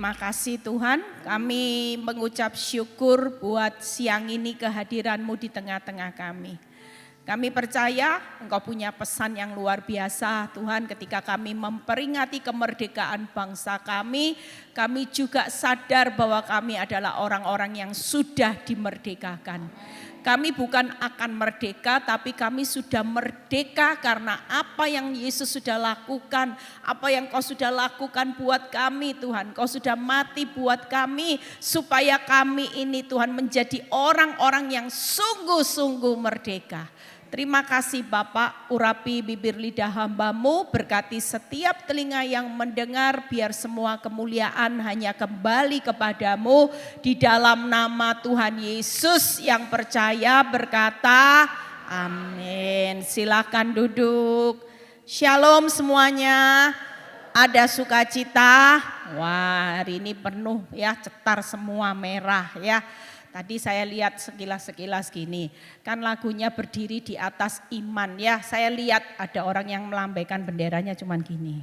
Terima kasih Tuhan, kami mengucap syukur buat siang ini kehadiran-Mu di tengah-tengah kami. Kami percaya Engkau punya pesan yang luar biasa Tuhan, ketika kami memperingati kemerdekaan bangsa kami juga sadar bahwa kami adalah orang-orang yang sudah dimerdekakan. Kami bukan akan merdeka, tapi kami sudah merdeka karena apa yang Yesus sudah lakukan, apa yang Kau sudah lakukan buat kami Tuhan. Kau sudah mati buat kami, supaya kami ini Tuhan menjadi orang-orang yang sungguh-sungguh merdeka. Terima kasih Bapak, urapi bibir lidah hamba-Mu, berkati setiap telinga yang mendengar, biar semua kemuliaan hanya kembali kepadamu. Di dalam nama Tuhan Yesus yang percaya berkata, amin. Silakan duduk. Shalom semuanya. Ada sukacita. Wah, hari ini penuh ya, cetar semua merah ya. Tadi saya lihat sekilas-sekilas gini, kan lagunya berdiri di atas iman ya. Saya lihat ada orang yang melambaikan benderanya cuman gini.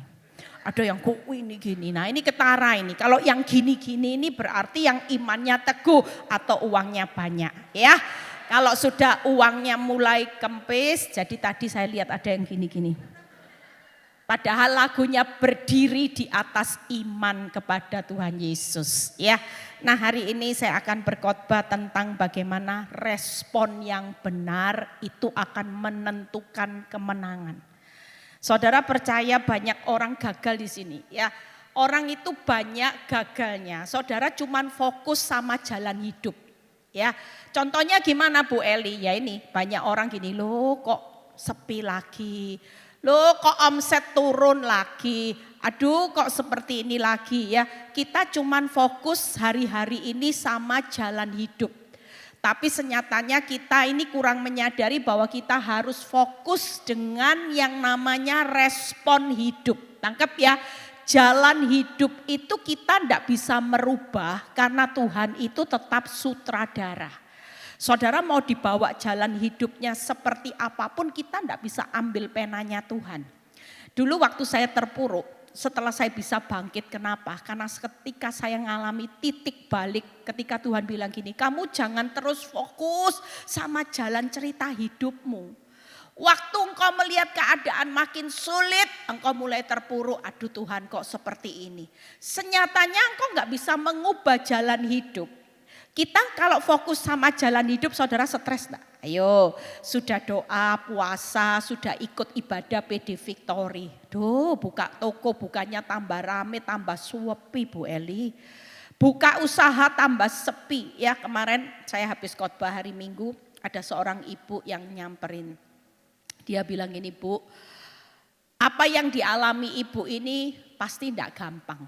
Ada yang kok ini gini, nah ini ketara ini. Kalau yang gini-gini ini berarti yang imannya teguh atau uangnya banyak ya. Kalau sudah uangnya mulai kempis, jadi tadi saya lihat ada yang gini-gini. Padahal lagunya berdiri di atas iman kepada Tuhan Yesus ya. Nah hari ini saya akan berkhotbah tentang bagaimana respon yang benar itu akan menentukan kemenangan. Saudara percaya banyak orang gagal di sini ya. Orang itu banyak gagalnya. Saudara cuman fokus sama jalan hidup ya. Contohnya gimana Bu Eli? Ya ini banyak orang gini, loh kok sepi lagi. Loh kok omset turun lagi, aduh kok seperti ini lagi ya. Kita cuman fokus hari-hari ini sama jalan hidup. Tapi senyatanya kita ini kurang menyadari bahwa kita harus fokus dengan yang namanya respon hidup. Tangkap ya, jalan hidup itu kita tidak bisa merubah karena Tuhan itu tetap sutradara. Saudara mau dibawa jalan hidupnya seperti apapun, kita tidak bisa ambil penanya Tuhan. Dulu waktu saya terpuruk, setelah saya bisa bangkit, kenapa? Karena ketika saya mengalami titik balik, ketika Tuhan bilang gini, kamu jangan terus fokus sama jalan cerita hidupmu. Waktu engkau melihat keadaan makin sulit, engkau mulai terpuruk, aduh Tuhan kok seperti ini. Senyatanya engkau gak bisa mengubah jalan hidup. Kita kalau fokus sama jalan hidup, saudara stres enggak? Ayo, sudah doa, puasa, sudah ikut ibadah PD Victory. Duh, buka toko bukannya tambah rame, tambah sepi Bu Eli. Buka usaha tambah sepi. Ya kemarin saya habis khotbah hari Minggu, ada seorang ibu yang nyamperin. Dia bilang gini, Bu, apa yang dialami ibu ini pasti enggak gampang.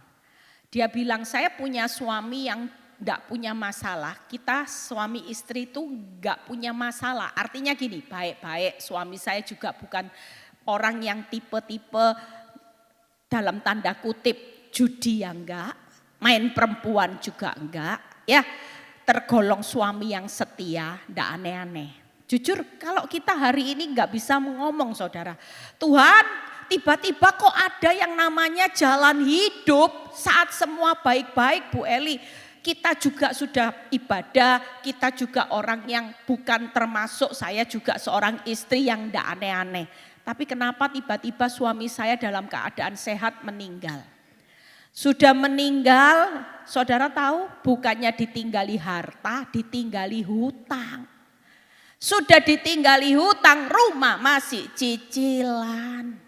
Dia bilang, saya punya suami yang enggak punya masalah, kita suami istri itu enggak punya masalah. Artinya gini, baik-baik, suami saya juga bukan orang yang tipe-tipe dalam tanda kutip judi yang enggak, main perempuan juga enggak, ya tergolong suami yang setia, enggak aneh-aneh. Jujur kalau kita hari ini enggak bisa ngomong saudara, Tuhan tiba-tiba kok ada yang namanya jalan hidup saat semua baik-baik Bu Eli. Kita juga sudah ibadah, kita juga orang yang bukan termasuk, saya juga seorang istri yang enggak aneh-aneh. Tapi kenapa tiba-tiba suami saya dalam keadaan sehat meninggal? Sudah meninggal, saudara tahu bukannya ditinggali harta, ditinggali hutang. Sudah ditinggali hutang, rumah masih cicilan.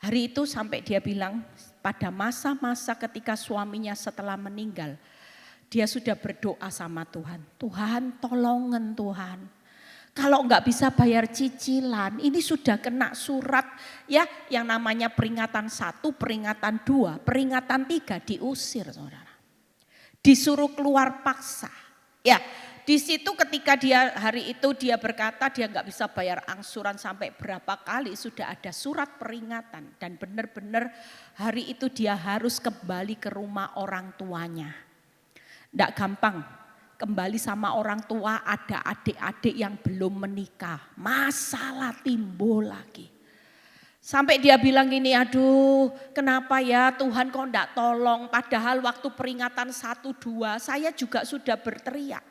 Hari itu sampai dia bilang, pada masa-masa ketika suaminya setelah meninggal, dia sudah berdoa sama Tuhan. Tuhan tolongan Tuhan. Kalau enggak bisa bayar cicilan, ini sudah kena surat ya yang namanya peringatan 1, peringatan 2, peringatan 3 diusir saudara. Disuruh keluar paksa. Ya, di situ ketika dia hari itu dia berkata dia enggak bisa bayar angsuran sampai berapa kali sudah ada surat peringatan. Dan benar-benar hari itu dia harus kembali ke rumah orang tuanya. Enggak gampang kembali sama orang tua, ada adik-adik yang belum menikah. Masalah timbul lagi. Sampai dia bilang gini, aduh kenapa ya Tuhan kok enggak tolong. Padahal waktu peringatan 1-2 saya juga sudah berteriak.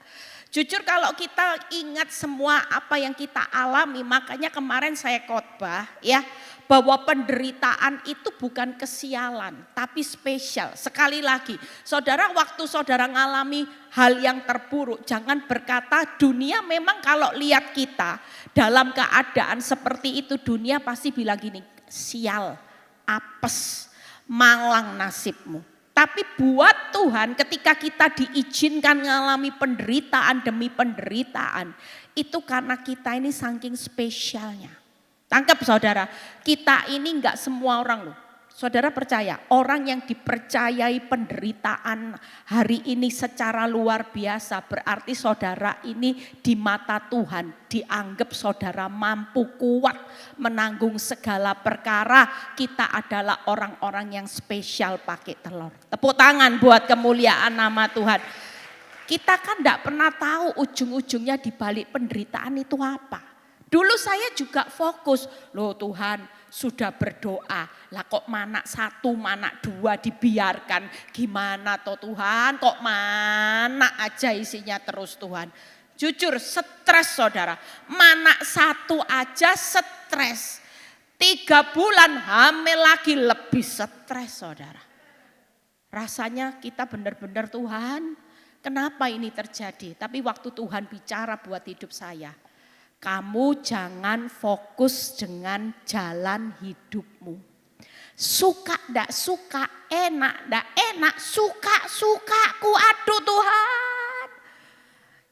Jujur kalau kita ingat semua apa yang kita alami, makanya kemarin saya khotbah ya. Bahwa penderitaan itu bukan kesialan tapi spesial. Sekali lagi saudara, waktu saudara ngalami hal yang terburuk, jangan berkata dunia memang kalau lihat kita dalam keadaan seperti itu, dunia pasti bilang gini, sial, apes, malang nasibmu. Tapi buat Tuhan ketika kita diizinkan mengalami penderitaan demi penderitaan, itu karena kita ini saking spesialnya. Tangkap saudara, kita ini enggak semua orang loh. Saudara percaya, orang yang dipercayai penderitaan hari ini secara luar biasa, berarti saudara ini di mata Tuhan dianggap saudara mampu kuat menanggung segala perkara. Kita adalah orang-orang yang spesial pakai telur. Tepuk tangan buat kemuliaan nama Tuhan. Kita kan enggak pernah tahu ujung-ujungnya di balik penderitaan itu apa. Dulu saya juga fokus, loh Tuhan sudah berdoa, lah kok mana 1, mana 2 dibiarkan, gimana toh Tuhan, kok mana aja isinya terus Tuhan. Jujur stres saudara, mana 1 aja stres, 3 bulan hamil lagi lebih stres saudara. Rasanya kita benar-benar Tuhan, kenapa ini terjadi? Tapi waktu Tuhan bicara buat hidup saya, kamu jangan fokus dengan jalan hidupmu. Suka ndak suka, enak ndak enak, suka-sukaku, aduh Tuhan.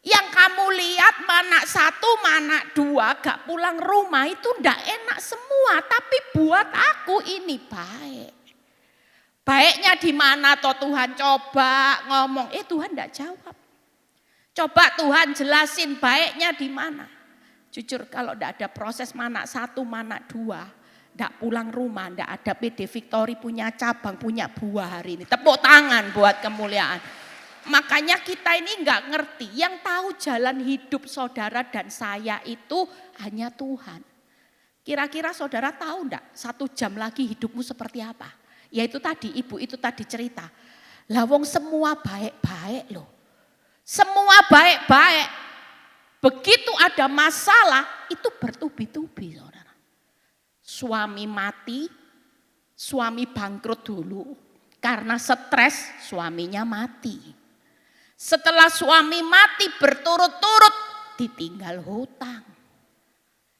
Yang kamu lihat mana 1, mana 2 gak pulang rumah itu ndak enak semua. Tapi buat aku ini baik. Baiknya di mana toh Tuhan, coba ngomong, Tuhan ndak jawab. Coba Tuhan jelasin baiknya di mana. Jujur kalau tidak ada proses mana 1, mana 2, tidak pulang rumah, tidak ada PD Victory punya cabang, punya buah hari ini. Tepuk tangan buat kemuliaan. Makanya kita ini nggak ngerti, yang tahu jalan hidup saudara dan saya itu hanya Tuhan. Kira-kira saudara tahu enggak 1 jam lagi hidupmu seperti apa? Ya itu tadi, ibu itu tadi cerita. Lah wong semua baik-baik loh. Semua baik-baik. Begitu ada masalah itu bertubi-tubi saudara. Suami mati, suami bangkrut dulu. Karena stres suaminya mati. Setelah suami mati berturut-turut ditinggal hutang.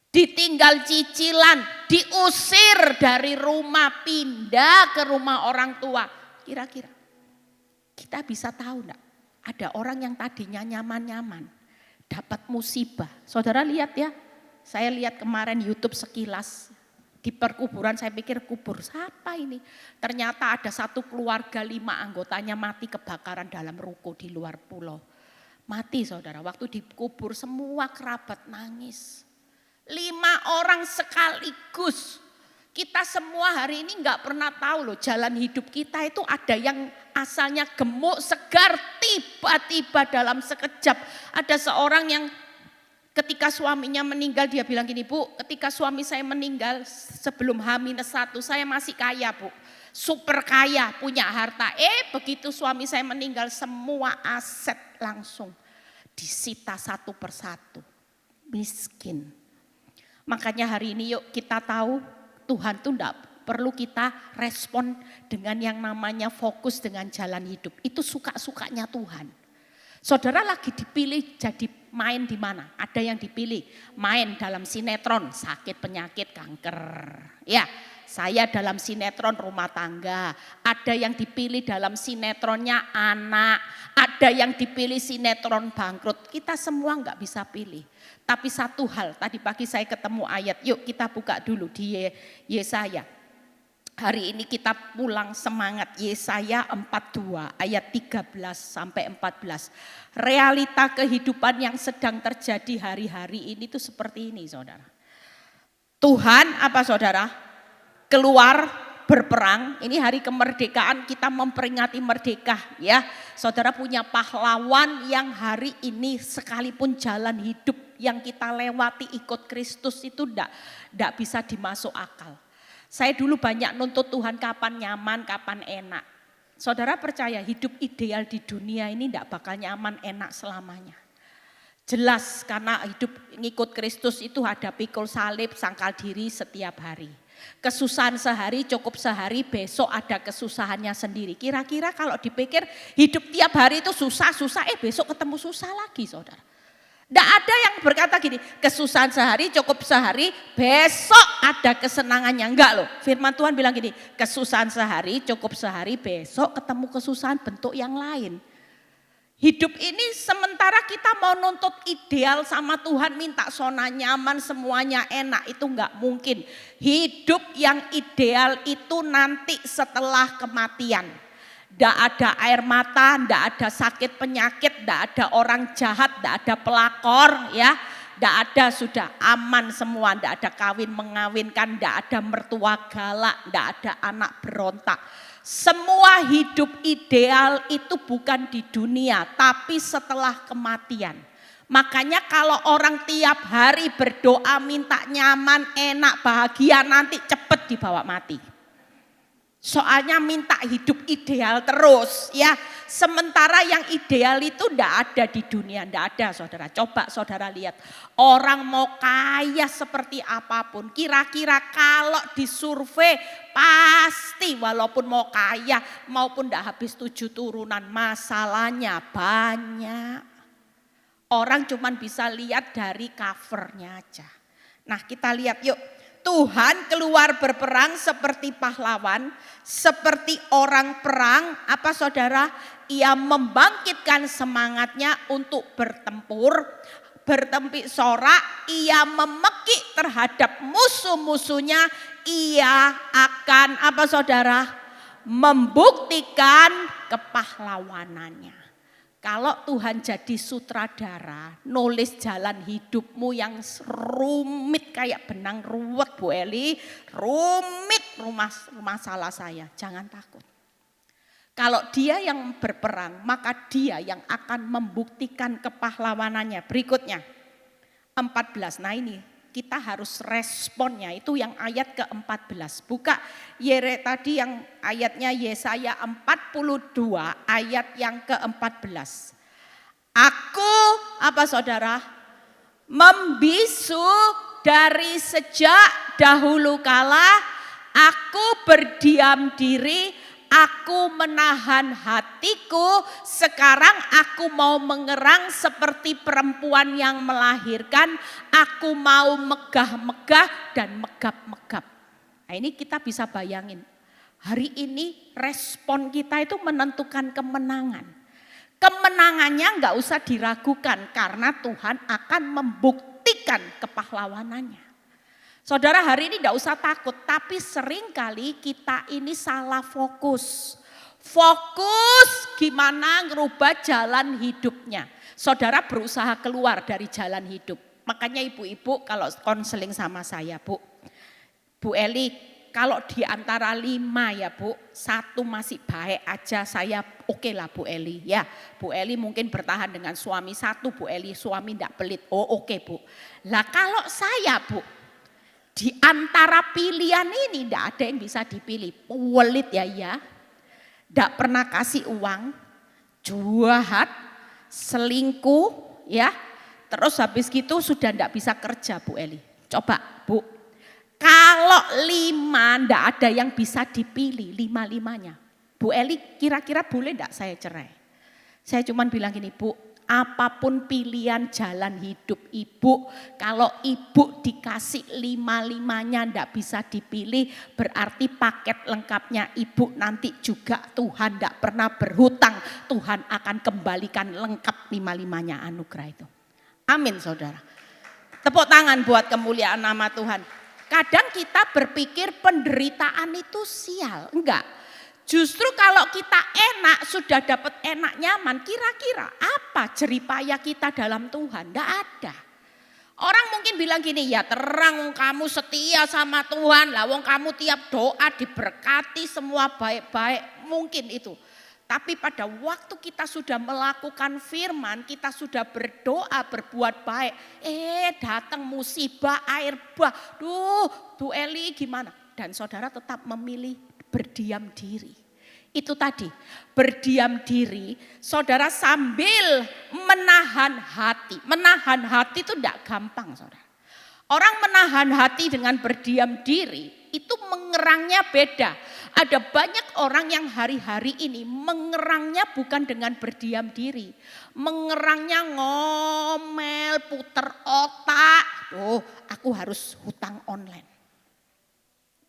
Ditinggal cicilan, diusir dari rumah, pindah ke rumah orang tua. Kira-kira kita bisa tahu enggak? Ada orang yang tadinya nyaman-nyaman. Dapat musibah. Saudara lihat ya, saya lihat kemarin YouTube sekilas. Di perkuburan saya pikir kubur siapa ini. Ternyata ada 1 keluarga 5 anggotanya mati kebakaran dalam ruko di luar pulau. Mati saudara, waktu dikubur semua kerabat nangis. 5 orang sekaligus. Kita semua hari ini nggak pernah tahu loh jalan hidup kita itu ada yang asalnya gemuk, segar, tiba-tiba dalam sekejap. Ada seorang yang ketika suaminya meninggal dia bilang gini, Bu, ketika suami saya meninggal sebelum H-1 saya masih kaya Bu. Super kaya, punya harta. Begitu suami saya meninggal semua aset langsung disita 1 persatu. Miskin. Makanya hari ini yuk kita tahu Tuhan tuh enggak perlu kita respon dengan yang namanya fokus dengan jalan hidup. Itu suka-sukanya Tuhan. Saudara lagi dipilih jadi main di mana? Ada yang dipilih main dalam sinetron, sakit penyakit kanker. Ya, saya dalam sinetron rumah tangga. Ada yang dipilih dalam sinetronnya anak. Ada yang dipilih sinetron bangkrut. Kita semua enggak bisa pilih. Tapi satu hal, tadi pagi saya ketemu ayat, yuk kita buka dulu di Yesaya. Hari ini kita pulang semangat Yesaya 42 ayat 13 sampai 14. Realita kehidupan yang sedang terjadi hari-hari ini tuh seperti ini saudara. Tuhan apa saudara? Keluar berperang, ini hari kemerdekaan kita memperingati merdeka ya. Saudara punya pahlawan yang hari ini sekalipun jalan hidup yang kita lewati ikut Kristus itu enggak bisa dimasuk akal. Saya dulu banyak nuntut Tuhan kapan nyaman, kapan enak. Saudara percaya hidup ideal di dunia ini tidak bakal nyaman, enak selamanya. Jelas karena hidup ngikut Kristus itu ada pikul salib, sangkal diri setiap hari. Kesusahan sehari cukup sehari, besok ada kesusahannya sendiri. Kira-kira kalau dipikir hidup tiap hari itu susah-susah, besok ketemu susah lagi saudara. Tidak ada yang berkata gini, kesusahan sehari cukup sehari, besok ada kesenangannya. Enggak loh, firman Tuhan bilang gini, kesusahan sehari cukup sehari, besok ketemu kesusahan bentuk yang lain. Hidup ini sementara kita mau nuntut ideal sama Tuhan, minta zona nyaman, semuanya enak, itu enggak mungkin. Hidup yang ideal itu nanti setelah kematian. Tidak ada air mata, tidak ada sakit penyakit, tidak ada orang jahat, tidak ada pelakor, ya, tidak ada, sudah aman semua, tidak ada kawin mengawinkan, tidak ada mertua galak, tidak ada anak berontak. Semua hidup ideal itu bukan di dunia, tapi setelah kematian. Makanya kalau orang tiap hari berdoa minta nyaman, enak, bahagia, nanti cepat dibawa mati. Soalnya minta hidup ideal terus ya. Sementara yang ideal itu tidak ada di dunia, tidak ada saudara. Coba saudara lihat orang mau kaya seperti apapun. Kira-kira kalau disurvei pasti walaupun mau kaya maupun tidak habis 7 turunan masalahnya banyak. Orang cuma bisa lihat dari covernya aja. Nah kita lihat yuk. Tuhan keluar berperang seperti pahlawan, seperti orang perang, apa saudara? Ia membangkitkan semangatnya untuk bertempur, bertempik sorak, ia memekik terhadap musuh-musuhnya, ia akan apa saudara? Membuktikan kepahlawanannya. Kalau Tuhan jadi sutradara, nulis jalan hidupmu yang rumit kayak benang ruwet Bu Eli, rumit masalah saya, jangan takut. Kalau dia yang berperang, maka dia yang akan membuktikan kepahlawanannya. Berikutnya, 14, nah ini kita harus responnya, itu yang ayat ke-14. Buka tadi yang ayatnya Yesaya 42 ayat yang ke-14. Aku apa saudara? Membisu dari sejak dahulu kala, aku berdiam diri, aku menahan hatiku, sekarang aku mau mengerang seperti perempuan yang melahirkan, aku mau megah-megah dan megap-megap. Nah ini kita bisa bayangin, hari ini respon kita itu menentukan kemenangan. Kemenangannya enggak usah diragukan karena Tuhan akan membuktikan kepahlawanannya. Saudara hari ini tidak usah takut, tapi seringkali kita ini salah fokus. Fokus gimana ngerubah jalan hidupnya. Saudara berusaha keluar dari jalan hidup. Makanya ibu-ibu kalau konseling sama saya, Bu Eli, kalau di antara 5 ya Bu, 1 masih baik aja saya oke lah Bu Eli. Ya Bu Eli mungkin bertahan dengan suami 1, Bu Eli suami tidak pelit. Oh oke Bu. Lah kalau saya Bu, di antara pilihan ini tidak ada yang bisa dipilih. Pelit ya. Tidak pernah kasih uang, jahat, selingkuh ya. Terus habis gitu sudah tidak bisa kerja Bu Eli. Coba Bu, kalau 5 tidak ada yang bisa dipilih, 5-5-nya. Bu Eli kira-kira boleh tidak saya cerai? Saya cuma bilang gini Bu, apapun pilihan jalan hidup ibu, kalau ibu dikasih 5-5-nya tidak bisa dipilih, berarti paket lengkapnya ibu nanti juga Tuhan tidak pernah berhutang, Tuhan akan kembalikan lengkap 5-5-nya anugerah itu. Amin saudara. Tepuk tangan buat kemuliaan nama Tuhan. Kadang kita berpikir penderitaan itu sial, enggak. Justru kalau kita enak, sudah dapat enak nyaman, kira-kira apa jeripaya kita dalam Tuhan? Tidak ada. Orang mungkin bilang gini, ya terang kamu setia sama Tuhan, lah wong kamu tiap doa diberkati semua baik-baik, mungkin itu. Tapi pada waktu kita sudah melakukan firman, kita sudah berdoa, berbuat baik, datang musibah, air bah, duh Bu Eli gimana? dan saudara tetap memilih berdiam diri. Itu tadi, berdiam diri, saudara sambil menahan hati. Menahan hati itu tidak gampang, saudara. Orang menahan hati dengan berdiam diri, itu mengerangnya beda. Ada banyak orang yang hari-hari ini mengerangnya bukan dengan berdiam diri. Mengerangnya ngomel, puter otak. Oh, aku harus hutang online.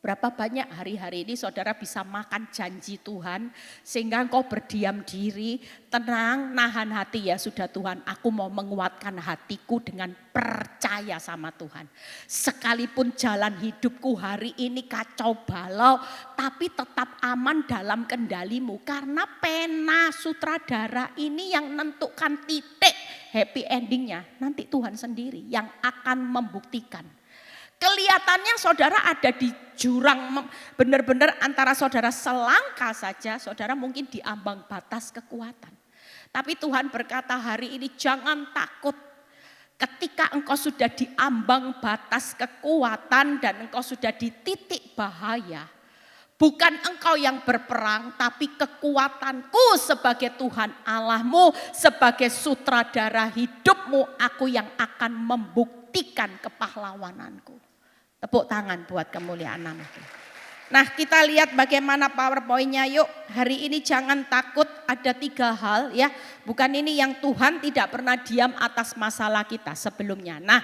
Berapa banyak hari-hari ini saudara bisa makan janji Tuhan sehingga engkau berdiam diri, tenang, nahan hati, ya sudah Tuhan, aku mau menguatkan hatiku dengan percaya sama Tuhan. Sekalipun jalan hidupku hari ini kacau balau, tapi tetap aman dalam kendalimu. Karena pena sutradara ini yang menentukan titik happy endingnya, nanti Tuhan sendiri yang akan membuktikan. Kelihatannya saudara ada di jurang, benar-benar antara saudara selangkah saja, saudara mungkin di ambang batas kekuatan. Tapi Tuhan berkata hari ini jangan takut. Ketika engkau sudah di ambang batas kekuatan dan engkau sudah di titik bahaya, bukan engkau yang berperang, tapi kekuatanku sebagai Tuhan Allahmu, sebagai sutradara hidupmu, aku yang akan membuktikan kepahlawananku. Tepuk tangan buat kemuliaan nama-Mu. Nah, kita lihat bagaimana PowerPoint-nya yuk. Hari ini jangan takut, ada 3 hal ya. Bukan ini yang Tuhan tidak pernah diam atas masalah kita sebelumnya. Nah,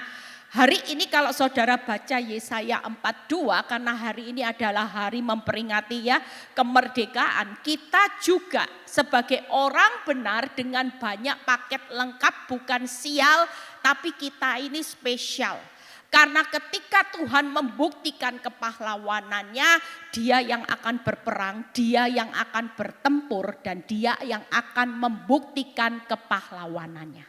hari ini kalau saudara baca Yesaya 42, karena hari ini adalah hari memperingati ya kemerdekaan. Kita juga sebagai orang benar dengan banyak paket lengkap, bukan sial, tapi kita ini spesial. Karena ketika Tuhan membuktikan kepahlawanannya, Dia yang akan berperang, Dia yang akan bertempur, dan Dia yang akan membuktikan kepahlawanannya.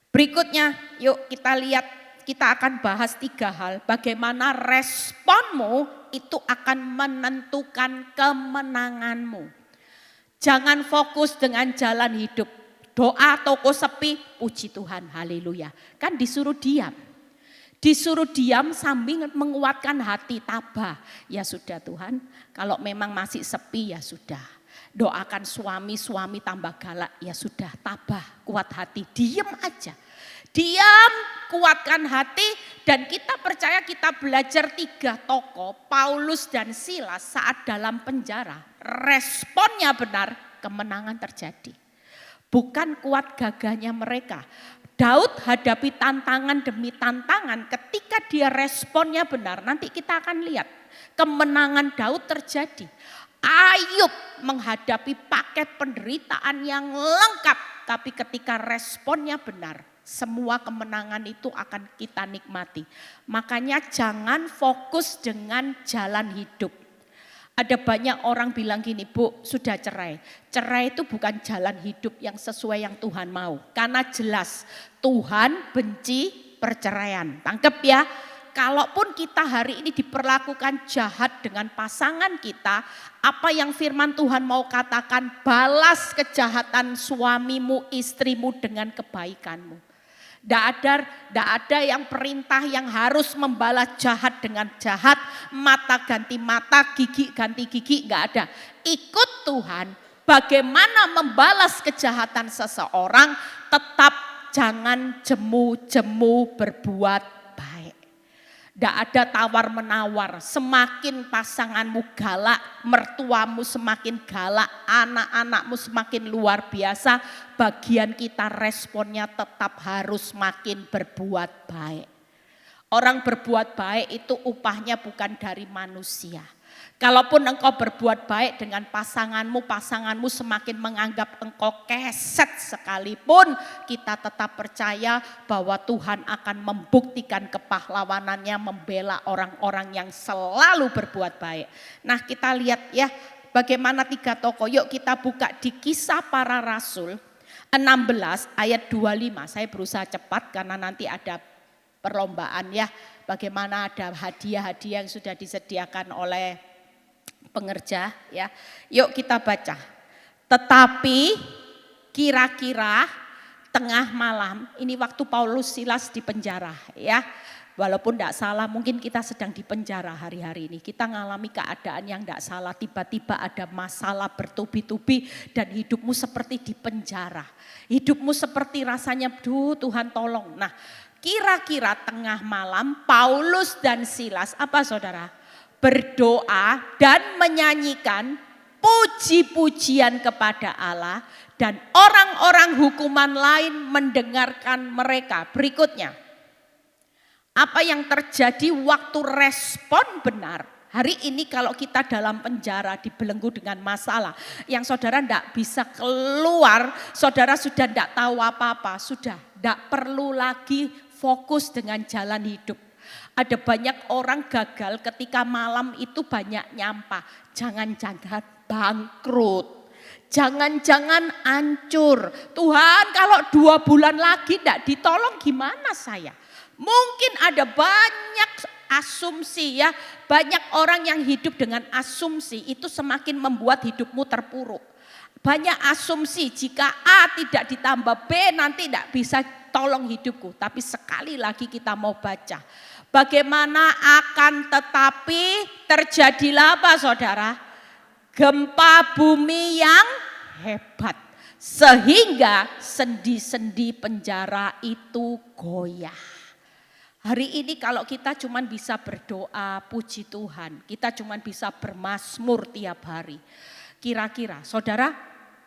Berikutnya, yuk kita lihat, kita akan bahas 3 hal. Bagaimana responmu itu akan menentukan kemenanganmu. Jangan fokus dengan jalan hidup. Doa toko sepi, puji Tuhan, haleluya. Kan disuruh diam. Disuruh diam sambil menguatkan hati, tabah. Ya sudah Tuhan, kalau memang masih sepi ya sudah. Doakan suami tambah galak, ya sudah tabah, kuat hati, diam aja. Diam, kuatkan hati, dan kita percaya kita belajar 3 tokoh, Paulus dan Silas saat dalam penjara. Responnya benar, kemenangan terjadi. Bukan kuat gagahnya mereka. Daud hadapi tantangan demi tantangan, ketika dia responnya benar, nanti kita akan lihat kemenangan Daud terjadi. Ayub menghadapi paket penderitaan yang lengkap, tapi ketika responnya benar, semua kemenangan itu akan kita nikmati. Makanya jangan fokus dengan jalan hidup. Ada banyak orang bilang gini, Bu, sudah cerai. Cerai itu bukan jalan hidup yang sesuai yang Tuhan mau. Karena jelas Tuhan benci perceraian. Tangkep ya. Kalaupun kita hari ini diperlakukan jahat dengan pasangan kita, apa yang firman Tuhan mau katakan, balas kejahatan suamimu, istrimu dengan kebaikanmu. Tidak ada yang perintah yang harus membalas jahat dengan jahat, mata ganti mata, gigi ganti gigi, nggak ada. Ikut Tuhan, bagaimana membalas kejahatan seseorang, tetap jangan jemu-jemu berbuat baik. Tidak ada tawar-menawar, semakin pasanganmu galak, mertuamu semakin galak, anak-anakmu semakin luar biasa, bagian kita responnya tetap harus makin berbuat baik. Orang berbuat baik itu upahnya bukan dari manusia. Kalaupun engkau berbuat baik dengan pasanganmu, pasanganmu semakin menganggap engkau keset sekalipun, kita tetap percaya bahwa Tuhan akan membuktikan kepahlawanannya, membela orang-orang yang selalu berbuat baik. Nah, kita lihat ya bagaimana 3 tokoh. Yuk kita buka di Kisah Para Rasul 16 ayat 25. Saya berusaha cepat karena nanti ada perlombaan ya. Bagaimana ada hadiah-hadiah yang sudah disediakan oleh pengerja ya. Yuk kita baca. Tetapi kira-kira tengah malam, ini waktu Paulus Silas di penjara ya. Walaupun tidak salah, mungkin kita sedang di penjara hari-hari ini. Kita mengalami keadaan yang tidak salah, tiba-tiba ada masalah bertubi-tubi dan hidupmu seperti di penjara. Hidupmu seperti rasanya, Tuhan tolong. Nah, kira-kira tengah malam Paulus dan Silas, apa saudara? Berdoa dan menyanyikan puji-pujian kepada Allah. Dan orang-orang hukuman lain mendengarkan mereka. Berikutnya. Apa yang terjadi waktu respon benar. Hari ini kalau kita dalam penjara dibelenggu dengan masalah yang saudara tidak bisa keluar, saudara sudah tidak tahu apa-apa, sudah tidak perlu lagi fokus dengan jalan hidup. Ada banyak orang gagal ketika malam itu banyak nyampah, jangan-jangan bangkrut. Jangan-jangan hancur. Tuhan kalau 2 bulan lagi tidak ditolong gimana saya? Mungkin ada banyak asumsi ya, banyak orang yang hidup dengan asumsi itu semakin membuat hidupmu terpuruk. Banyak asumsi jika A tidak ditambah B nanti tidak bisa tolong hidupku. Tapi sekali lagi kita mau baca. Bagaimana akan tetapi terjadilah apa saudara? Gempa bumi yang hebat. Sehingga sendi-sendi penjara itu goyah. Hari ini kalau kita cuma bisa berdoa, puji Tuhan, kita cuma bisa bermazmur tiap hari. Kira-kira saudara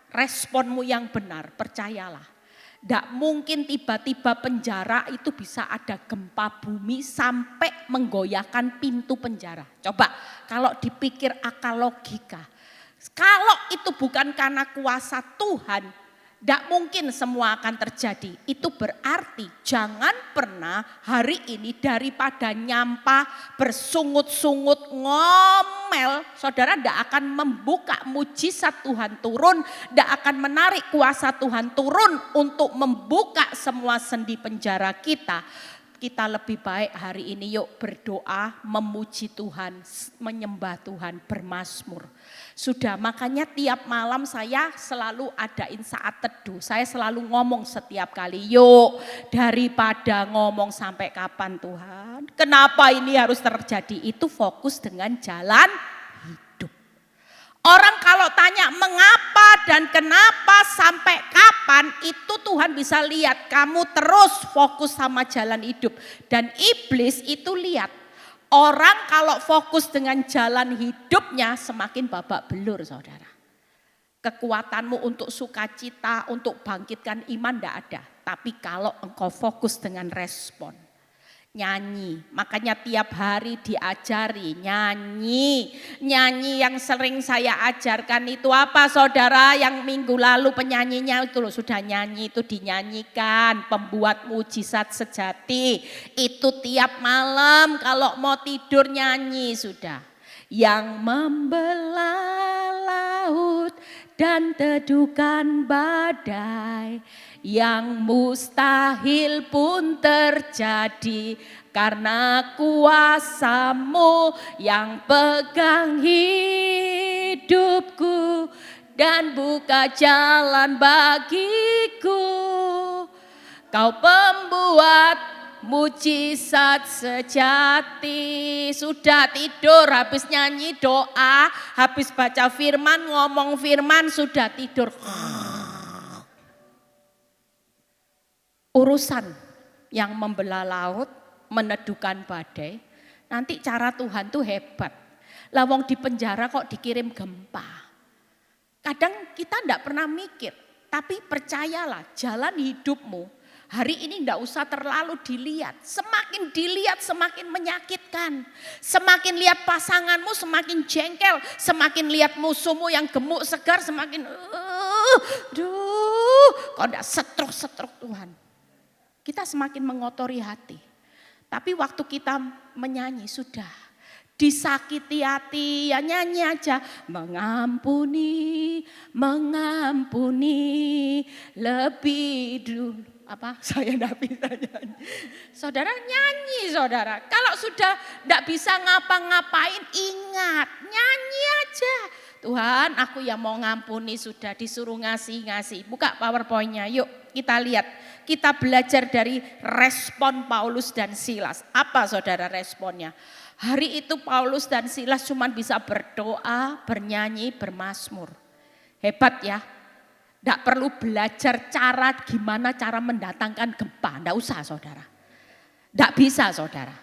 responmu yang benar, percayalah. Tidak mungkin tiba-tiba penjara itu bisa ada gempa bumi sampai menggoyahkan pintu penjara. Coba kalau dipikir akal logika. Kalau itu bukan karena kuasa Tuhan, tidak mungkin semua akan terjadi. Itu berarti jangan pernah hari ini daripada nyampah, bersungut-sungut, ngomel. Saudara tidak akan membuka mujizat Tuhan turun. Tidak akan menarik kuasa Tuhan turun untuk membuka semua sendi penjara kita. Kita lebih baik hari ini yuk berdoa, memuji Tuhan, menyembah Tuhan, bermazmur. Sudah makanya tiap malam saya selalu adain saat teduh. Saya selalu ngomong setiap kali, yuk daripada ngomong sampai kapan Tuhan. Kenapa ini harus terjadi? Itu fokus dengan jalan hidup. Orang kalau tanya mengapa dan kenapa sampai kapan, itu Tuhan bisa lihat kamu terus fokus sama jalan hidup. Dan iblis itu lihat orang kalau fokus dengan jalan hidupnya semakin babak belur saudara. Kekuatanmu untuk sukacita, untuk bangkitkan iman tidak ada. Tapi kalau engkau fokus dengan respon. Nyanyi, makanya tiap hari diajari nyanyi. Nyanyi yang sering saya ajarkan itu apa saudara? Yang minggu lalu penyanyinya itu loh sudah nyanyi, itu dinyanyikan. Pembuat mujizat sejati. Itu tiap malam kalau mau tidur nyanyi sudah. Yang membelah laut dan teduhkan badai. Yang mustahil pun terjadi karena kuasa-Mu yang pegang hidupku dan buka jalan bagiku. Kau pembuat mujizat sejati. Sudah tidur habis nyanyi doa, habis baca firman, ngomong firman sudah tidur. Urusan yang membelah laut, meneduhkan badai, nanti cara Tuhan tuh hebat. Lawang di penjara kok dikirim gempa. Kadang kita enggak pernah mikir, tapi percayalah jalan hidupmu hari ini enggak usah terlalu dilihat. Semakin dilihat semakin menyakitkan. Semakin lihat pasanganmu semakin jengkel. Semakin lihat musuhmu yang gemuk segar semakin kok enggak setruk-setruk Tuhan. Kita semakin mengotori hati. Tapi waktu kita menyanyi sudah. Disakiti hati ya nyanyi aja. Mengampuni, mengampuni lebih dulu. Apa? Saya enggak bisa nyanyi. Saudara nyanyi saudara. Kalau sudah enggak bisa ngapa-ngapain ingat. Nyanyi aja. Tuhan, aku yang mau ngampuni sudah disuruh ngasih. Buka PowerPoint-nya, yuk kita lihat. Kita belajar dari respon Paulus dan Silas. Apa saudara responnya? Hari itu Paulus dan Silas cuma bisa berdoa, bernyanyi, bermazmur. Hebat ya. Tidak perlu belajar gimana cara mendatangkan gempa. Tidak usah saudara. Tidak bisa saudara.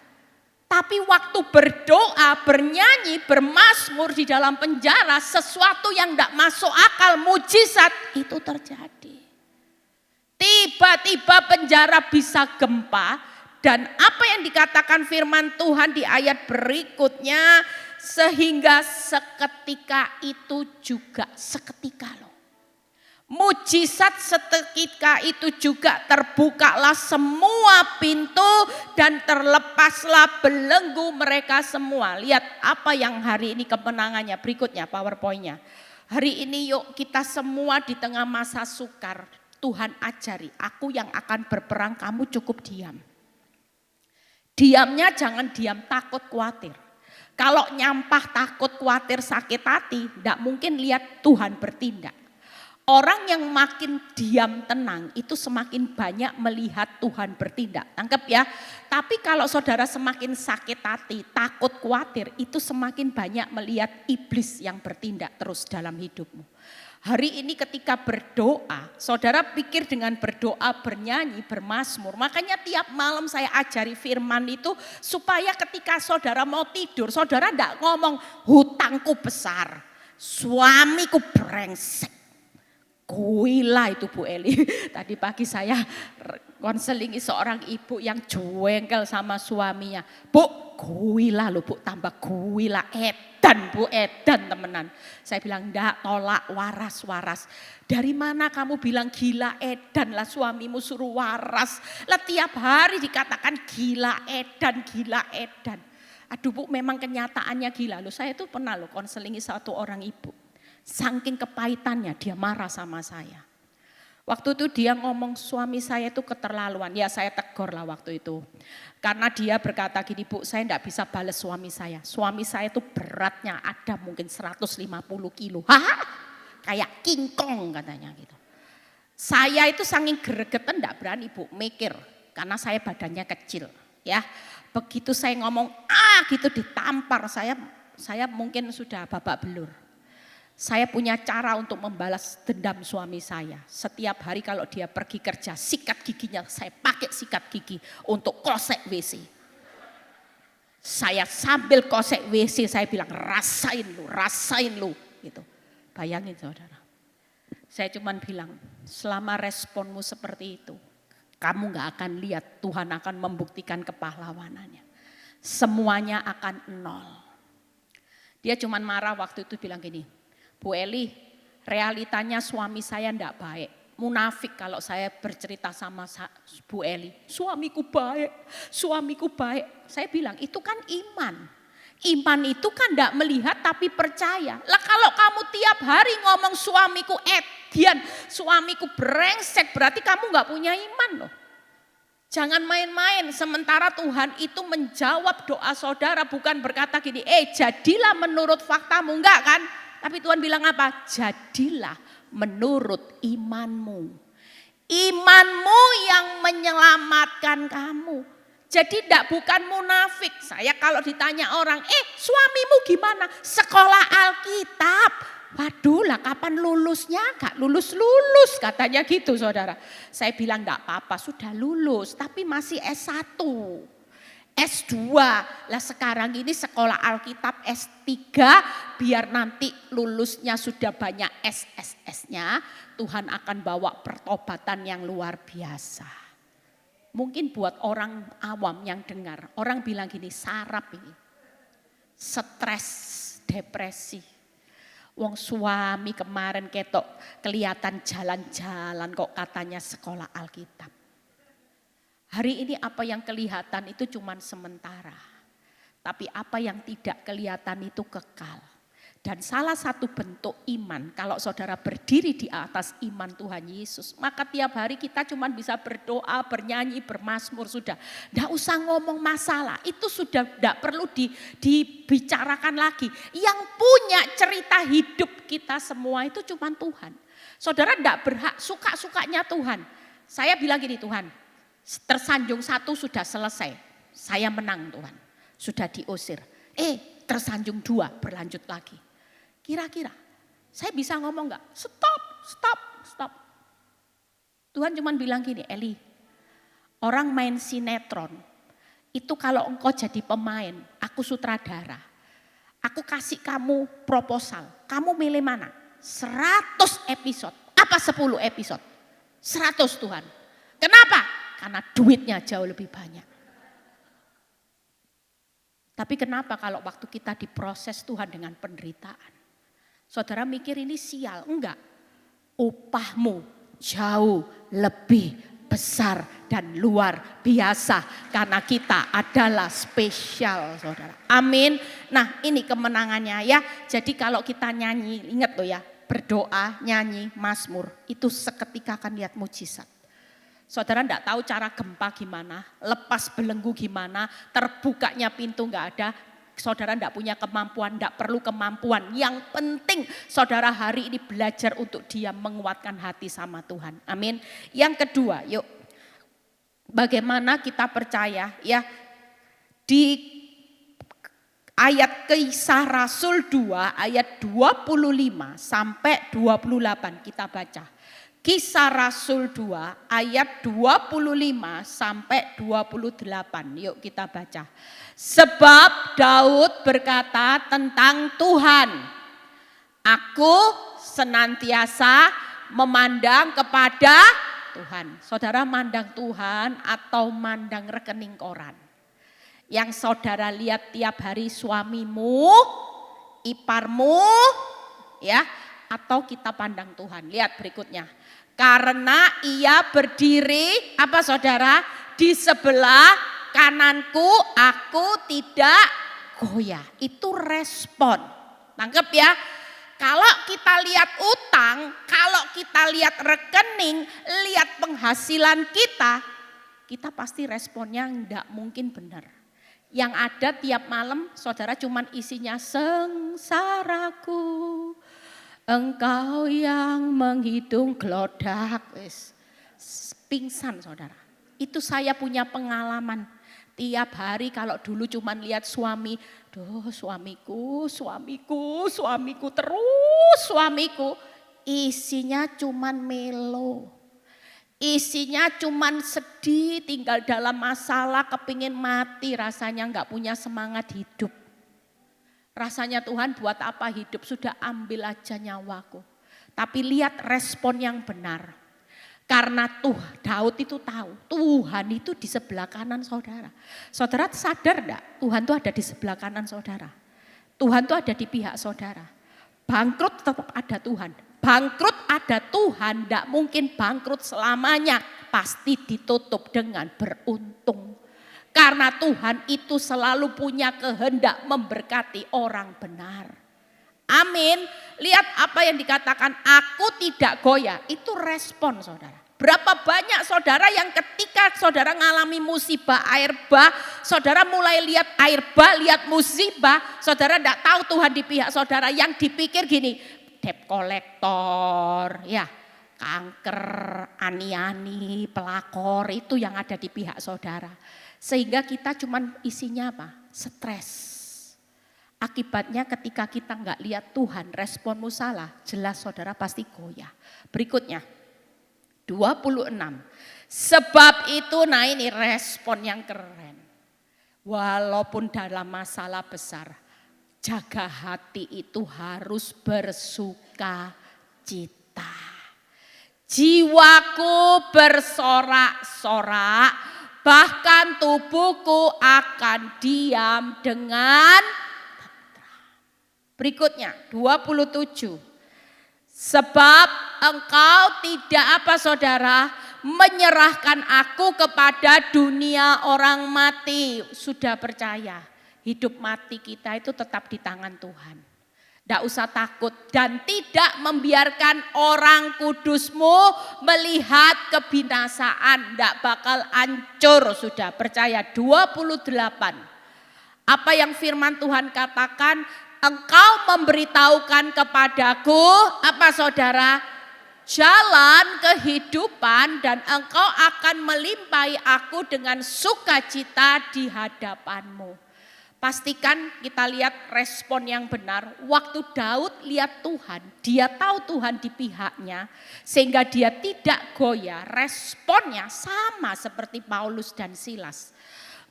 Tapi waktu berdoa, bernyanyi, bermazmur di dalam penjara, sesuatu yang tidak masuk akal, mujizat itu terjadi. Tiba-tiba penjara bisa gempa, dan apa yang dikatakan firman Tuhan di ayat berikutnya, sehingga seketika itu juga, seketika loh. Mujizat seketika itu juga terbukalah semua pintu dan terlepaslah belenggu mereka semua. Lihat apa yang hari ini kemenangannya, berikutnya PowerPoint-nya. Hari ini yuk kita semua di tengah masa sukar, Tuhan ajari, aku yang akan berperang, kamu cukup diam. Diamnya jangan diam takut khawatir. Kalau nyampah takut khawatir sakit hati, tidak mungkin lihat Tuhan bertindak. Orang yang makin diam tenang itu semakin banyak melihat Tuhan bertindak. Tangkap ya. Tapi kalau saudara semakin sakit hati, takut khawatir, itu semakin banyak melihat iblis yang bertindak terus dalam hidupmu. Hari ini ketika berdoa, saudara pikir dengan berdoa, bernyanyi, bermazmur. Makanya tiap malam saya ajari firman itu supaya ketika saudara mau tidur, saudara tidak ngomong hutangku besar, suamiku brengsek. Kuilah itu Bu Eli. Tadi pagi saya konselingi seorang ibu yang jengkel sama suaminya. Bu, kuilah loh Bu, tambah kuilah, edan Bu, edan temenan. Saya bilang enggak, tolak, waras. Dari mana kamu bilang gila edan lah, suamimu suruh waras. Lah tiap hari dikatakan gila edan. Aduh Bu, memang kenyataannya gila loh. Saya itu pernah loh konselingi satu orang ibu. Saking kepahitannya dia marah sama saya. Waktu itu dia ngomong suami saya itu keterlaluan. Ya saya tegur lah waktu itu. Karena dia berkata gini, Bu, saya enggak bisa balas suami saya. Suami saya itu beratnya ada mungkin 150 kilo. Hah? Kayak King Kong katanya gitu. Saya itu saking gregetan enggak berani Bu mikir. Karena saya badannya kecil. Ya, begitu saya ngomong gitu ditampar. Saya mungkin sudah babak belur. Saya punya cara untuk membalas dendam suami saya. Setiap hari kalau dia pergi kerja, sikat giginya saya pakai sikat gigi untuk kosek WC. Saya sambil kosek WC saya bilang rasain lu. Gitu. Bayangin saudara. Saya cuma bilang selama responmu seperti itu, kamu gak akan lihat Tuhan akan membuktikan kepahlawanannya. Semuanya akan nol. Dia cuma marah waktu itu bilang gini, Bu Eli, realitanya suami saya enggak baik. Munafik kalau saya bercerita sama Bu Eli. Suamiku baik. Saya bilang itu kan iman. Iman itu kan enggak melihat tapi percaya. Lah kalau kamu tiap hari ngomong suamiku edian, suamiku brengsek, berarti kamu enggak punya iman loh. Jangan main-main, sementara Tuhan itu menjawab doa saudara, bukan berkata gini, jadilah menurut faktamu, enggak kan? Tapi Tuhan bilang apa? Jadilah menurut imanmu. Imanmu yang menyelamatkan kamu. Jadi bukan munafik. Saya kalau ditanya orang, suamimu gimana? Sekolah Alkitab. Waduh lah kapan lulusnya? Gak lulus katanya gitu saudara. Saya bilang gak apa-apa sudah lulus tapi masih S1. S2, lah sekarang ini sekolah Alkitab S3 biar nanti lulusnya sudah banyak SSS-nya, Tuhan akan bawa pertobatan yang luar biasa. Mungkin buat orang awam yang dengar, orang bilang gini, sarap ini, stres, depresi. Wong suami kemarin ketok kelihatan jalan-jalan kok katanya sekolah Alkitab. Hari ini apa yang kelihatan itu cuma sementara. Tapi apa yang tidak kelihatan itu kekal. Dan salah satu bentuk iman, kalau saudara berdiri di atas iman Tuhan Yesus, maka tiap hari kita cuma bisa berdoa, bernyanyi, bermazmur, sudah. Tidak usah ngomong masalah, itu sudah tidak perlu dibicarakan lagi. Yang punya cerita hidup kita semua itu cuma Tuhan. Saudara tidak berhak, suka-sukanya Tuhan. Saya bilang gini, Tuhan, tersanjung 1 sudah selesai, saya menang Tuhan, sudah diusir. Tersanjung 2 berlanjut lagi. Kira-kira saya bisa ngomong enggak? Stop. Tuhan cuma bilang gini, Eli, orang main sinetron, itu kalau engkau jadi pemain, aku sutradara. Aku kasih kamu proposal, kamu milih mana? 100 episode, apa 10 episode? 100 Tuhan. Kenapa? Karena duitnya jauh lebih banyak. Tapi kenapa kalau waktu kita diproses Tuhan dengan penderitaan? Saudara mikir ini sial, enggak. Upahmu jauh lebih besar dan luar biasa. Karena kita adalah spesial saudara. Amin. Nah ini kemenangannya ya. Jadi kalau kita nyanyi, ingat loh ya. Berdoa, nyanyi, mazmur. Itu seketika akan lihat mujizat. Saudara enggak tahu cara gempa gimana, lepas belenggu gimana, terbukanya pintu enggak ada. Saudara enggak punya kemampuan, enggak perlu kemampuan. Yang penting saudara hari ini belajar untuk diam, menguatkan hati sama Tuhan. Amin. Yang kedua, yuk. Bagaimana kita percaya ya di ayat Kisah Rasul 2 ayat 25 sampai 28 kita baca. Kisah Rasul 2 ayat 25 sampai 28. Yuk kita baca. Sebab Daud berkata tentang Tuhan, aku senantiasa memandang kepada Tuhan. Saudara mandang Tuhan atau mandang rekening koran? Yang saudara lihat tiap hari suamimu, iparmu, ya, atau kita pandang Tuhan. Lihat berikutnya. Karena ia berdiri, apa saudara, di sebelah kananku, aku tidak goyah. Itu respon. Tangkep ya. Kalau kita lihat utang, kalau kita lihat rekening, lihat penghasilan kita pasti responnya enggak mungkin benar. Yang ada tiap malam saudara cuman isinya sengsaraku. Engkau yang menghitung gelodak. Pingsan saudara. Itu saya punya pengalaman. Tiap hari kalau dulu cuman lihat suami, suamiku terus suamiku. Isinya cuman melo. Isinya cuman sedih, tinggal dalam masalah, kepingin mati, rasanya enggak punya semangat hidup. Rasanya Tuhan buat apa hidup, sudah ambil aja nyawaku. Tapi lihat respon yang benar. Karena Daud itu tahu, Tuhan itu di sebelah kanan saudara. Saudara sadar enggak Tuhan itu ada di sebelah kanan saudara. Tuhan itu ada di pihak saudara. Bangkrut tetap ada Tuhan. Bangkrut ada Tuhan, enggak mungkin bangkrut selamanya. Pasti ditutup dengan beruntung. Karena Tuhan itu selalu punya kehendak memberkati orang benar. Amin. Lihat apa yang dikatakan, aku tidak goyah. Itu respon saudara. Berapa banyak saudara yang ketika saudara ngalami musibah air bah, saudara mulai lihat air bah, lihat musibah, saudara tidak tahu Tuhan di pihak saudara. Yang dipikir gini, debt collector, ya kanker, ani-ani, pelakor, itu yang ada di pihak saudara. Sehingga kita cuman isinya apa? Stres. Akibatnya ketika kita enggak lihat Tuhan, responmu salah, jelas saudara pasti goyah. Berikutnya, 26. Sebab itu, nah ini respon yang keren. Walaupun dalam masalah besar, jaga hati itu harus bersuka cita. Jiwaku bersorak-sorak, bahkan tubuhku akan diam dengan. Berikutnya 27. Sebab engkau tidak apa saudara, menyerahkan aku kepada dunia orang mati. Sudah percaya hidup mati kita itu tetap di tangan Tuhan. Tidak usah takut dan tidak membiarkan orang kudusmu melihat kebinasaan. Tidak bakal hancur sudah, percaya. 28. Apa yang firman Tuhan katakan, engkau memberitahukan kepadaku, apa saudara? Jalan kehidupan dan engkau akan melimpahi aku dengan sukacita di hadapanmu. Pastikan kita lihat respon yang benar. Waktu Daud lihat Tuhan, dia tahu Tuhan di pihaknya. Sehingga dia tidak goyah, responnya sama seperti Paulus dan Silas.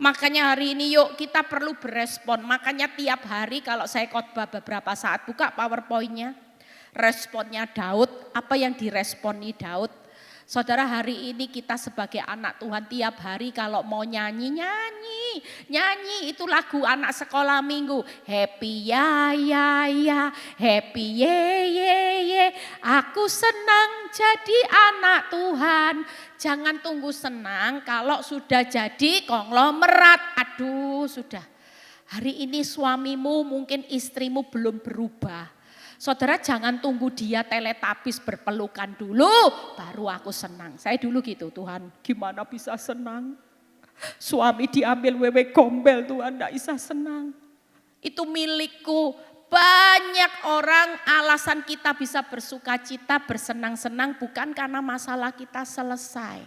Makanya hari ini yuk kita perlu berespon. Makanya tiap hari kalau saya khotbah beberapa saat, buka PowerPoint-nya. Responnya Daud, apa yang diresponi Daud. Saudara, hari ini kita sebagai anak Tuhan tiap hari kalau mau nyanyi itu lagu anak sekolah minggu. Happy ya, happy ye, aku senang jadi anak Tuhan. Jangan tunggu senang kalau sudah jadi konglomerat. Aduh sudah, hari ini suamimu mungkin istrimu belum berubah. Saudara jangan tunggu dia teletubbies berpelukan dulu baru aku senang. Saya dulu gitu, Tuhan gimana bisa senang? Suami diambil wewe gombel, Tuhan enggak bisa senang. Itu milikku. Banyak orang alasan kita bisa bersuka cita, bersenang-senang bukan karena masalah kita selesai.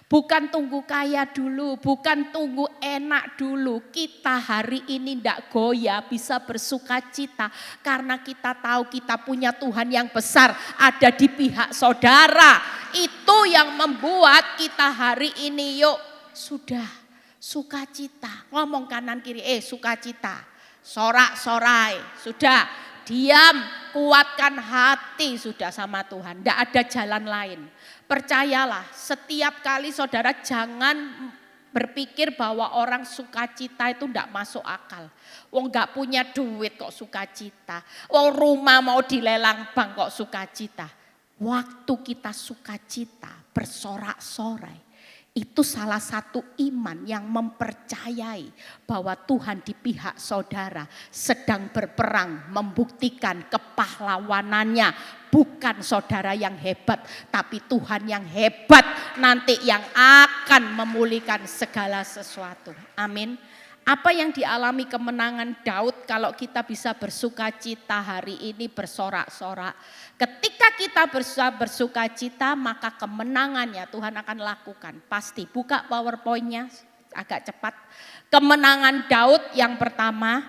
Bukan tunggu kaya dulu, bukan tunggu enak dulu. Kita hari ini tidak goyah bisa bersuka cita karena kita tahu kita punya Tuhan yang besar ada di pihak saudara. Itu yang membuat kita hari ini yuk sudah sukacita. Ngomong kanan kiri, sukacita. Sorak-sorai, sudah diam, kuatkan hati sudah sama Tuhan. Tidak ada jalan lain. Percayalah, setiap kali saudara jangan berpikir bahwa orang sukacita itu tidak masuk akal. Wong nggak punya duit kok sukacita. Wong rumah mau dilelang bank kok sukacita. Waktu kita sukacita, bersorak-sorai. Itu salah satu iman yang mempercayai bahwa Tuhan di pihak saudara sedang berperang membuktikan kepahlawanannya. Bukan saudara yang hebat tapi Tuhan yang hebat nanti yang akan memulihkan segala sesuatu. Amin. Apa yang dialami kemenangan Daud kalau kita bisa bersuka cita hari ini bersorak-sorak. Ketika kita bersuka cita maka kemenangannya Tuhan akan lakukan. Pasti buka PowerPoint-nya agak cepat. Kemenangan Daud yang pertama,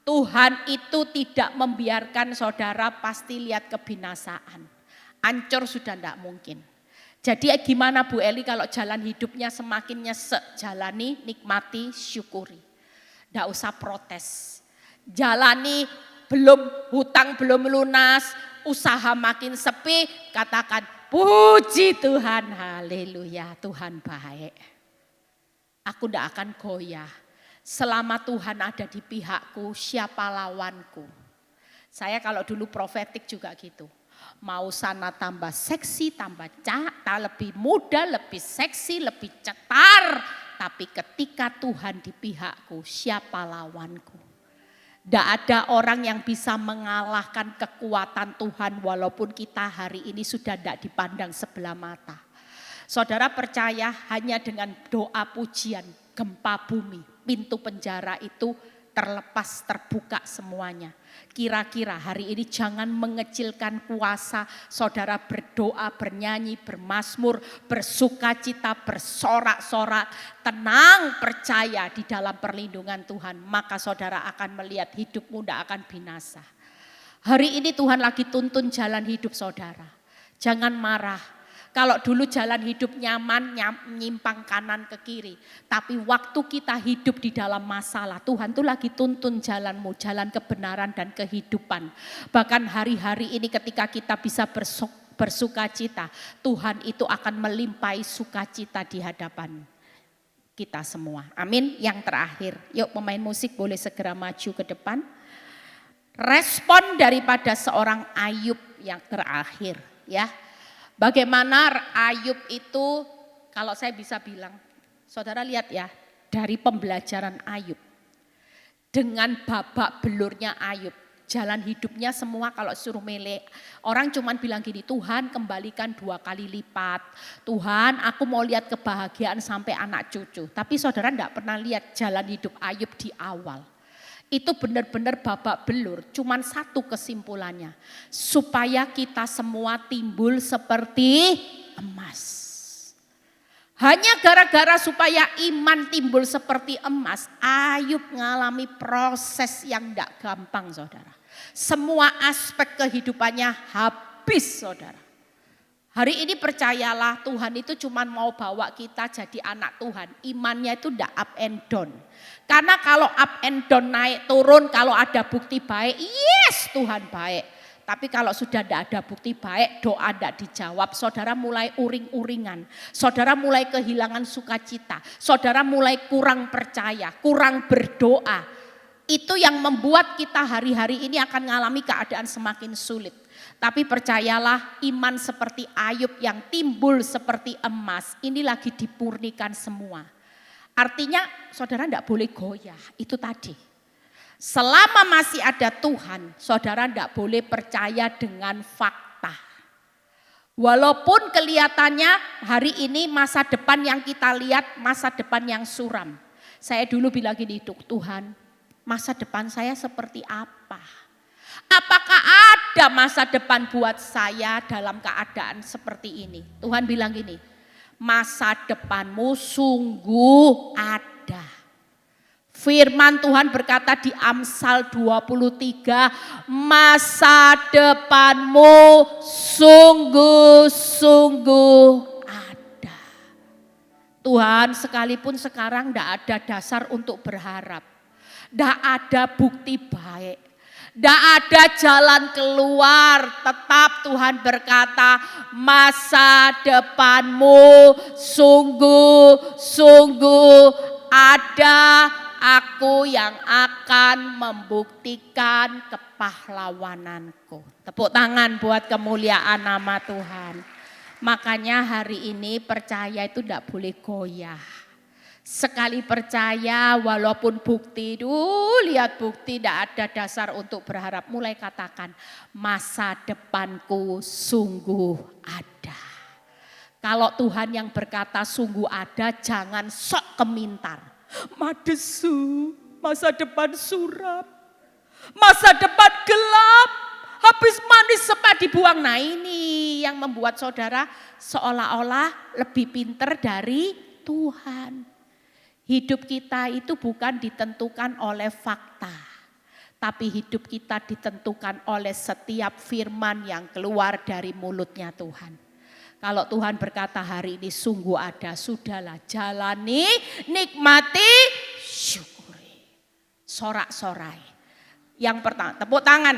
Tuhan itu tidak membiarkan saudara pasti lihat kebinasaan. Hancur sudah tidak mungkin. Jadi gimana Bu Eli kalau jalan hidupnya semakin nyesek, jalani, nikmati, syukuri. Tidak usah protes. Jalani hutang belum lunas, usaha makin sepi, katakan puji Tuhan, haleluya, Tuhan baik. Aku tidak akan goyah. Selama Tuhan ada di pihakku, siapa lawanku? Saya kalau dulu profetik juga gitu. Mau sana tambah seksi, tambah lebih muda, lebih seksi, lebih cetar. Tapi ketika Tuhan di pihakku, siapa lawanku? Tidak ada orang yang bisa mengalahkan kekuatan Tuhan walaupun kita hari ini sudah tidak dipandang sebelah mata. Saudara percaya hanya dengan doa pujian, gempa bumi, pintu penjara itu terlepas, terbuka semuanya. Kira-kira hari ini jangan mengecilkan kuasa saudara berdoa, bernyanyi, bermazmur, bersukacita, bersorak-sorak. Tenang, percaya di dalam perlindungan Tuhan. Maka saudara akan melihat hidupmu tidak akan binasa. Hari ini Tuhan lagi tuntun jalan hidup saudara. Jangan marah. Kalau dulu jalan hidup nyaman, nyimpang kanan ke kiri. Tapi waktu kita hidup di dalam masalah, Tuhan tuh lagi tuntun jalanmu, jalan kebenaran dan kehidupan. Bahkan hari-hari ini ketika kita bisa bersukacita, Tuhan itu akan melimpahi sukacita di hadapan kita semua. Amin. Yang terakhir, yuk pemain musik boleh segera maju ke depan. Respon daripada seorang Ayub yang terakhir ya. Bagaimana Ayub itu, kalau saya bisa bilang, saudara lihat ya, dari pembelajaran Ayub. Dengan babak belurnya Ayub, Jalan hidupnya semua kalau suruh milih. Orang cuman bilang gini, Tuhan kembalikan 2 kali lipat. Tuhan aku mau lihat kebahagiaan sampai anak cucu. Tapi saudara enggak pernah lihat jalan hidup Ayub di awal. Itu benar-benar babak belur, cuman satu kesimpulannya. Supaya kita semua timbul seperti emas. Hanya gara-gara supaya iman timbul seperti emas, Ayub mengalami proses yang tidak gampang saudara. Semua aspek kehidupannya habis saudara. Hari ini percayalah Tuhan itu cuma mau bawa kita jadi anak Tuhan. Imannya itu tidak up and down. Karena kalau up and down naik turun kalau ada bukti baik, yes Tuhan baik. Tapi kalau sudah tidak ada bukti baik, doa tidak dijawab, saudara mulai uring-uringan. Saudara mulai kehilangan sukacita. Saudara mulai kurang percaya, kurang berdoa. Itu yang membuat kita hari-hari ini akan mengalami keadaan semakin sulit. Tapi percayalah iman seperti Ayub yang timbul seperti emas. Ini lagi dipurnikan semua. Artinya saudara tidak boleh goyah, itu tadi. Selama masih ada Tuhan, saudara tidak boleh percaya dengan fakta. Walaupun kelihatannya hari ini masa depan yang kita lihat masa depan yang suram. Saya dulu bilang gini, Tuhan masa depan saya seperti apa? Apakah ada masa depan buat saya dalam keadaan seperti ini? Tuhan bilang gini, masa depanmu sungguh ada. Firman Tuhan berkata di Amsal 23, masa depanmu sungguh-sungguh ada. Tuhan sekalipun sekarang tidak ada dasar untuk berharap. Tidak ada bukti baik. Tidak ada jalan keluar, tetap Tuhan berkata masa depanmu sungguh-sungguh ada, aku yang akan membuktikan kepahlawananku. Tepuk tangan buat kemuliaan nama Tuhan. Makanya hari ini percaya itu tidak boleh goyah. Sekali percaya walaupun bukti, lihat bukti tidak ada dasar untuk berharap. Mulai katakan masa depanku sungguh ada. Kalau Tuhan yang berkata sungguh ada jangan sok kemintar. Madesu, masa depan suram, masa depan gelap, habis manis sempat dibuang. Nah ini yang membuat saudara seolah-olah lebih pintar dari Tuhan. Hidup kita itu bukan ditentukan oleh fakta, tapi hidup kita ditentukan oleh setiap firman yang keluar dari mulutnya Tuhan. Kalau Tuhan berkata hari ini sungguh ada, sudahlah jalani, nikmati, syukuri. Sorak-sorai. Yang pertama, tepuk tangan.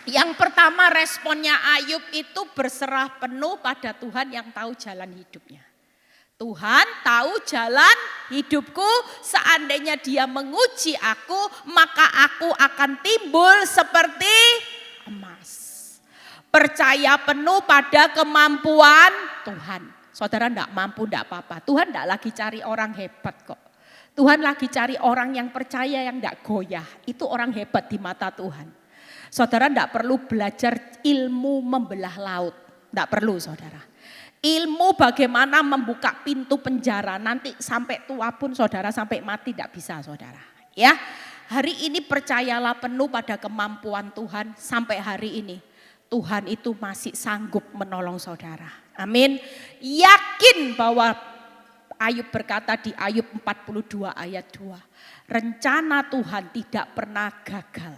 Yang pertama responnya Ayub itu berserah penuh pada Tuhan yang tahu jalan hidupnya. Tuhan tahu jalan hidupku, seandainya dia menguji aku, maka aku akan timbul seperti emas. Percaya penuh pada kemampuan Tuhan. Saudara enggak mampu, enggak apa-apa. Tuhan enggak lagi cari orang hebat kok. Tuhan lagi cari orang yang percaya, yang enggak goyah. Itu orang hebat di mata Tuhan. Saudara enggak perlu belajar ilmu membelah laut. Enggak perlu saudara. Ilmu bagaimana membuka pintu penjara, nanti sampai tua pun saudara, sampai mati tidak bisa saudara. Ya, hari ini percayalah penuh pada kemampuan Tuhan sampai hari ini. Tuhan itu masih sanggup menolong saudara. Amin. Yakin bahwa Ayub berkata di Ayub 42 ayat 2. Rencana Tuhan tidak pernah gagal.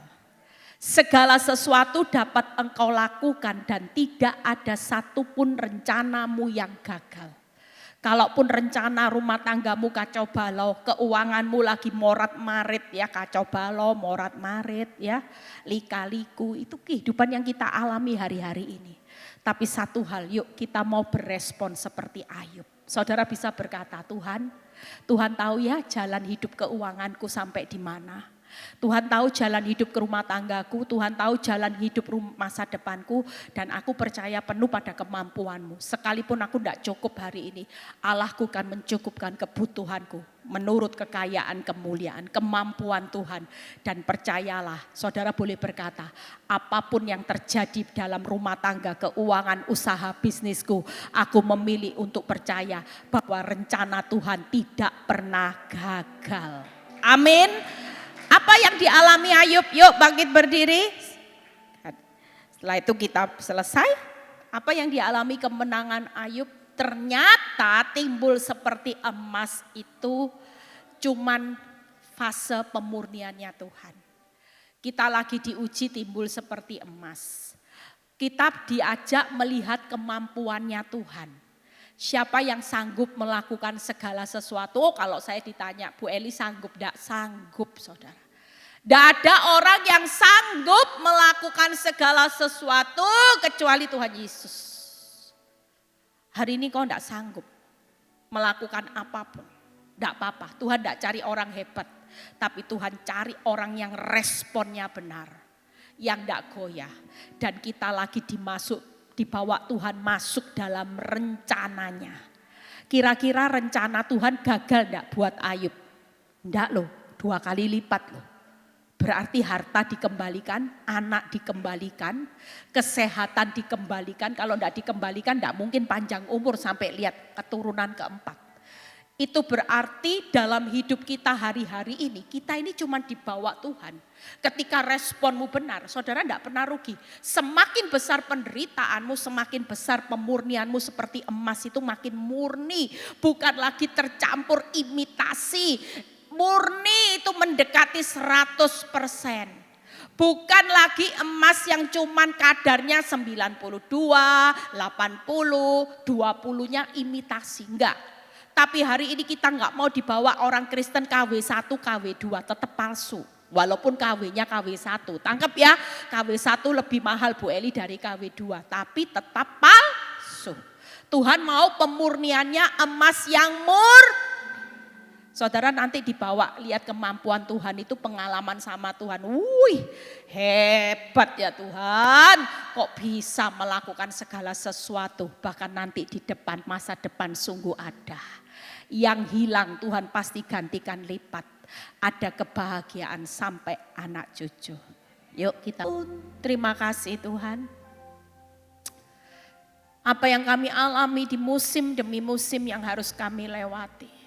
Segala sesuatu dapat engkau lakukan dan tidak ada satupun rencanamu yang gagal. Kalaupun rencana rumah tanggamu kacau balau, keuanganmu lagi morat marit ya, kacau balau, morat marit ya, lika-liku, itu kehidupan yang kita alami hari-hari ini. Tapi satu hal, yuk kita mau berespon seperti Ayub. Saudara bisa berkata, Tuhan tahu ya jalan hidup keuanganku sampai di mana. Tuhan tahu jalan hidup ke rumah tanggaku, Tuhan tahu jalan hidup masa depanku, dan aku percaya penuh pada kemampuanmu. Sekalipun aku tidak cukup hari ini, Allahku akan mencukupkan kebutuhanku menurut kekayaan, kemuliaan, kemampuan Tuhan. Dan percayalah, saudara boleh berkata, apapun yang terjadi dalam rumah tangga, keuangan, usaha, bisnisku, aku memilih untuk percaya bahwa rencana Tuhan tidak pernah gagal. Amin. Apa yang dialami Ayub? Yuk bangkit berdiri. Setelah itu kita selesai. Apa yang dialami kemenangan Ayub? Ternyata timbul seperti emas itu cuman fase pemurniannya Tuhan. Kita lagi diuji timbul seperti emas. Kita diajak melihat kemampuannya Tuhan. Siapa yang sanggup melakukan segala sesuatu? Oh, kalau saya ditanya, Bu Eli sanggup? Tidak sanggup, saudara. Tidak ada orang yang sanggup melakukan segala sesuatu kecuali Tuhan Yesus. Hari ini kau tidak sanggup melakukan apapun. Tidak apa-apa, Tuhan tidak cari orang hebat. Tapi Tuhan cari orang yang responnya benar. Yang tidak goyah. Dan kita lagi dibawa Tuhan masuk dalam rencananya. Kira-kira rencana Tuhan gagal tidak buat Ayub? Tidak loh, 2 kali lipat loh. Berarti harta dikembalikan, anak dikembalikan, kesehatan dikembalikan. Kalau tidak dikembalikan tidak mungkin panjang umur sampai lihat keturunan keempat. Itu berarti dalam hidup kita hari-hari ini, kita ini cuma dibawa Tuhan. Ketika responmu benar, saudara tidak pernah rugi. Semakin besar penderitaanmu, semakin besar pemurnianmu seperti emas itu makin murni. Bukan lagi tercampur imitasi. Murni itu mendekati 100%. Bukan lagi emas yang cuman kadarnya 92, 80, 20-nya imitasi. Enggak. Tapi hari ini kita enggak mau dibawa orang Kristen KW1, KW2 tetap palsu. Walaupun KW-nya KW1. Tangkap ya, KW1 lebih mahal Bu Eli dari KW2. Tapi tetap palsu. Tuhan mau pemurniannya emas yang murni. Saudara nanti dibawa lihat kemampuan Tuhan itu pengalaman sama Tuhan. Wih hebat ya Tuhan. Kok bisa melakukan segala sesuatu. Bahkan nanti di depan masa depan sungguh ada. Yang hilang Tuhan pasti gantikan lipat. Ada kebahagiaan sampai anak cucu. Yuk kita terima kasih Tuhan. Apa yang kami alami di musim demi musim yang harus kami lewati.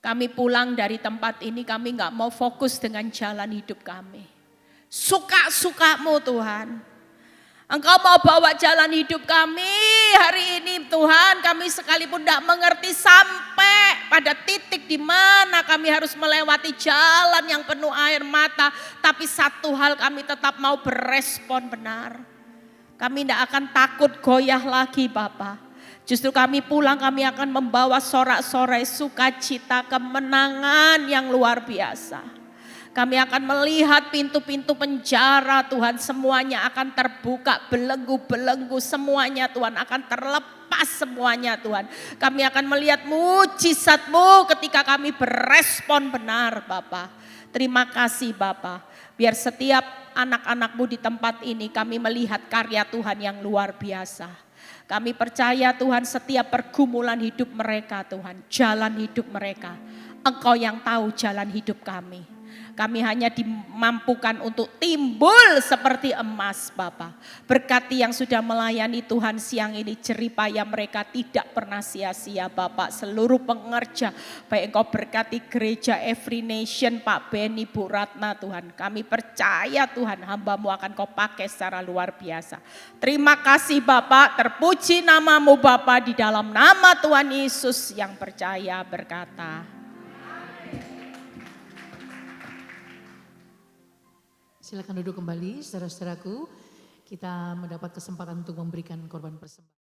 Kami pulang dari tempat ini, kami gak mau fokus dengan jalan hidup kami. Suka-sukamu Tuhan. Engkau mau bawa jalan hidup kami hari ini Tuhan. Kami sekalipun gak mengerti sampai pada titik di mana kami harus melewati jalan yang penuh air mata. Tapi satu hal kami tetap mau berespon benar. Kami gak akan takut goyah lagi Bapak. Justru kami pulang kami akan membawa sorak-sorai sukacita kemenangan yang luar biasa. Kami akan melihat pintu-pintu penjara Tuhan semuanya akan terbuka, belenggu-belenggu semuanya Tuhan akan terlepas semuanya Tuhan. Kami akan melihat mujizat-Mu ketika kami berespon benar Bapa. Terima kasih Bapa. Biar setiap anak-anak-Mu di tempat ini kami melihat karya Tuhan yang luar biasa. Kami percaya Tuhan setiap pergumulan hidup mereka Tuhan, jalan hidup mereka. Engkau yang tahu jalan hidup kami. Kami hanya dimampukan untuk timbul seperti emas Bapa. Berkati yang sudah melayani Tuhan siang ini, jeripaya mereka tidak pernah sia-sia Bapak. Seluruh pengerja, baik Engkau berkati gereja Every Nation, Pak Beni, Bu Ratna Tuhan. Kami percaya Tuhan hamba-Mu akan Kau pakai secara luar biasa. Terima kasih Bapak, terpuji nama-Mu Bapak di dalam nama Tuhan Yesus yang percaya berkata. Silakan duduk kembali, saudara-saudaraku. Kita mendapat kesempatan untuk memberikan korban persembahan.